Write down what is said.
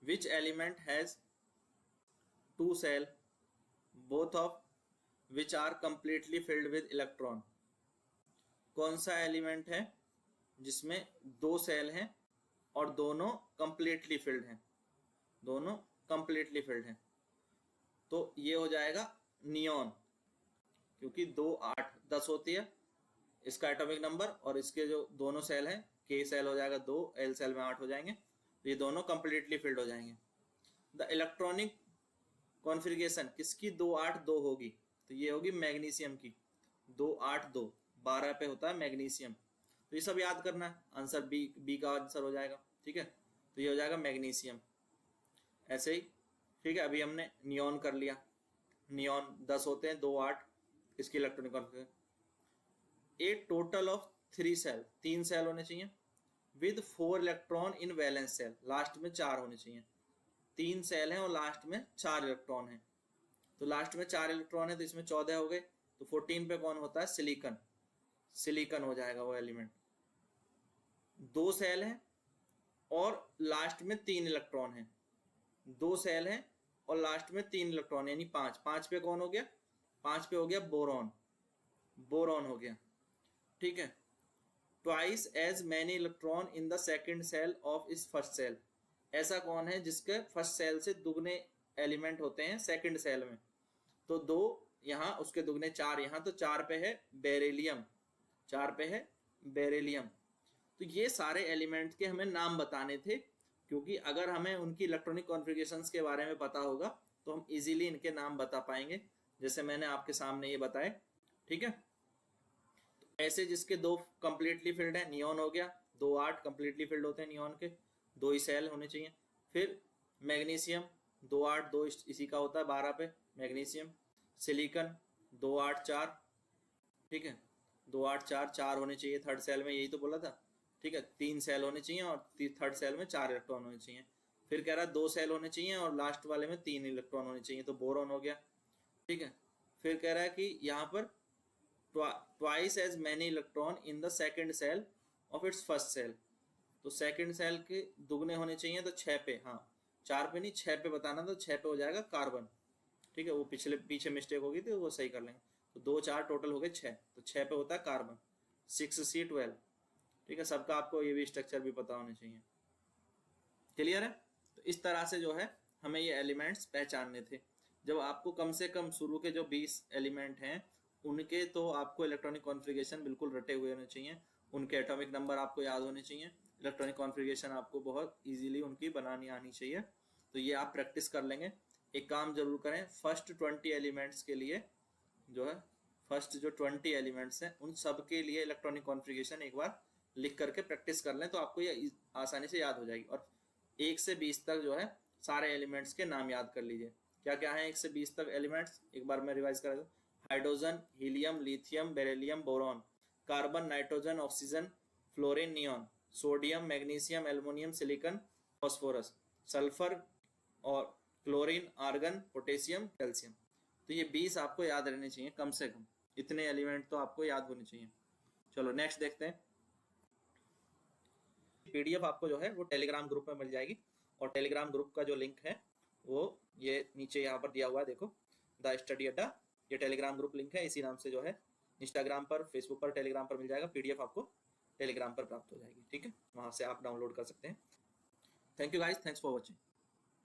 Which element has two shell both of which are completely filled with electron. कौन सा element है जिसमें दो सेल हैं और दोनों कंप्लीटली फिल्ड हैं, दोनों कंप्लीटली फिल्ड हैं? तो ये हो जाएगा नियॉन, क्योंकि 2 8 10 होती है इसका एटॉमिक नंबर, और इसके जो दोनों सेल हैं के सेल हो जाएगा 2, एल सेल में 8 हो जाएंगे, तो ये दोनों कंप्लीटली फिल्ड हो जाएंगे। द इलेक्ट्रॉनिक कॉन्फ़िगरेशन किसकी 2 8 2 होगी? तो ये होगी मैग्नीशियम की 2 8 2, 12 पे होता है मैग्नीशियम। तो ये सब याद करना है, आंसर बी का आंसर हो जाएगा। ठीक है, तो ये हो जाएगा मैग्नीशियम। ऐसे ही ठीक है, अभी हमने नियॉन कर लिया, नियॉन 10 होते हैं 2 8 इसकी electronic configuration. A total of 3 shell, 3 shell होने चाहिए with 4 electron in valence shell, last में 4 होने चाहिए। 3 सेल हैं और लास्ट में 4 इलेक्ट्रॉन हैं, तो लास्ट में 4 इलेक्ट्रॉन है तो इसमें 14 हो गए, तो 14 पे कौन होता है? सिलिकॉन, सिलिकॉन हो जाएगा वो एलिमेंट। 2 सेल हैं और लास्ट में 3 इलेक्ट्रॉन हैं, 2 सेल हैं और लास्ट में 3 इलेक्ट्रॉन यानी 5, 5 पे कौन हो गया? 5 पे हो गया बोरॉन, बोरॉन हो गया। ठीक है, twice as many electron in the second shell of इस फर्स्ट सेल। ऐसा कौन है जिसके फर्स्ट सेल से दुगने एलिमेंट होते हैं सेकंड सेल में? तो 2 यहाँ, उसके दुगने 4 यहाँ, तो 4 पे है बेरिलियम, 4 पे है बेरिलियम। तो ये सारे एलिमेंट्स के हमें नाम बताने थे, क्योंकि अगर हमें उनकी इलेक्ट्रॉनिक कॉन्फ़िगरेशंस के बारे में पता होगा तो हम इजीली इनके नाम बता पाएंगे, जैसे मैंने आपके सामने ये बताए। ठीक है, तो ऐसे जिसके 2 कंप्लीटली फिल्ड है, नियॉन हो गया, 2 8 कंप्लीटली फिल्ड होते हैं नियॉन के, 2 ही सेल होने चाहिए। फिर मैग्नीशियम 2 8 2 इसी का होता है 12 पे मैग्नीशियम। सिलिकॉन 2 8 4, ठीक है, 2 8 4 4 होने चाहिए थर्ड सेल में, यही तो बोला था। ठीक है, 3 सेल होने चाहिए और थर्ड सेल में 4 इलेक्ट्रॉन होने चाहिए। फिर कह रहा है 2 सेल होने चाहिए और लास्ट वाले में 3 इलेक्ट्रॉन होने चाहिए, तो बोरॉन हो गया। ठीक है, फिर कह रहा है कि यहाँ पर twice as many electron in the second shell of its first shell, तो सेकेंड सेल के दुगने होने चाहिए, तो 6 पे, हाँ 4 पे नहीं 6 पे बताना, तो 6 पे हो जाएगा कार्बन। ठीक है, वो पीछे मिस्टेक होगी तो वो सही कर लेंगे। तो 2 4 टोटल हो गए 6, तो 6 पे होता है कार्बन। 6C12। ठीक है, सबका आपको ये भी स्ट्रक्चर भी पता होने चाहिए। क्लियर है? तो इस तरह से जो है हमें ये एलिमेंट्स पहचानने थे। जब आपको कम से कम शुरू के जो 20 एलिमेंट हैं उनके तो आपको इलेक्ट्रॉनिक कॉन्फ़िगरेशन बिल्कुल रटे हुए होने चाहिए, उनके एटॉमिक नंबर आपको याद होने चाहिए, इलेक्ट्रॉनिक कॉन्फ़िगरेशन आपको बहुत इजीली उनकी बनानी आनी चाहिए। तो ये आप प्रैक्टिस कर लेंगे। एक काम जरूर करें, फर्स्ट 20 एलिमेंट्स के लिए जो है, फर्स्ट जो 20 एलिमेंट्स हैं उन सब के लिए इलेक्ट्रॉनिक कॉन्फ़िगरेशन एक बार लिख करके प्रैक्टिस कर लें, तो आपको ये आसानी से याद हो जाएगी। और 1 से 20 तक जो है सारे एलिमेंट्स के नाम याद कर लीजिए। क्या क्या है 1 से 20 तक एलिमेंट्स, एक बार मैं रिवाइज करा दूं। Hydrogen, helium, lithium, beryllium, boron. Carbon, nitrogen, oxygen, fluorine, neon. Sodium, magnesium, aluminium, silicon, phosphorus. Sulphur और क्लोरीन, आर्गन, पोटेशियम, कैल्शियम। तो ये 20 आपको याद रहने चाहिए कम से कम, इतने एलिमेंट तो आपको याद होने चाहिए। चलो नेक्स्ट देखते हैं। पीडीएफ आपको जो है वो टेलीग्राम ग्रुप में मिल जाएगी, और टेलीग्राम ग्रुप का जो लिंक है वो ये नीचे यहाँ पर दिया हुआ है, देखो द स्टडी अड्डा, ये टेलीग्राम ग्रुप लिंक है। इसी नाम से जो है इंस्टाग्राम पर, फेसबुक पर, टेलीग्राम पर मिल जाएगा। पीडीएफ आपको टेलीग्राम पर प्राप्त हो जाएगी। ठीक है, वहां से आप डाउनलोड कर सकते हैं। Thank you guys, thanks for watching.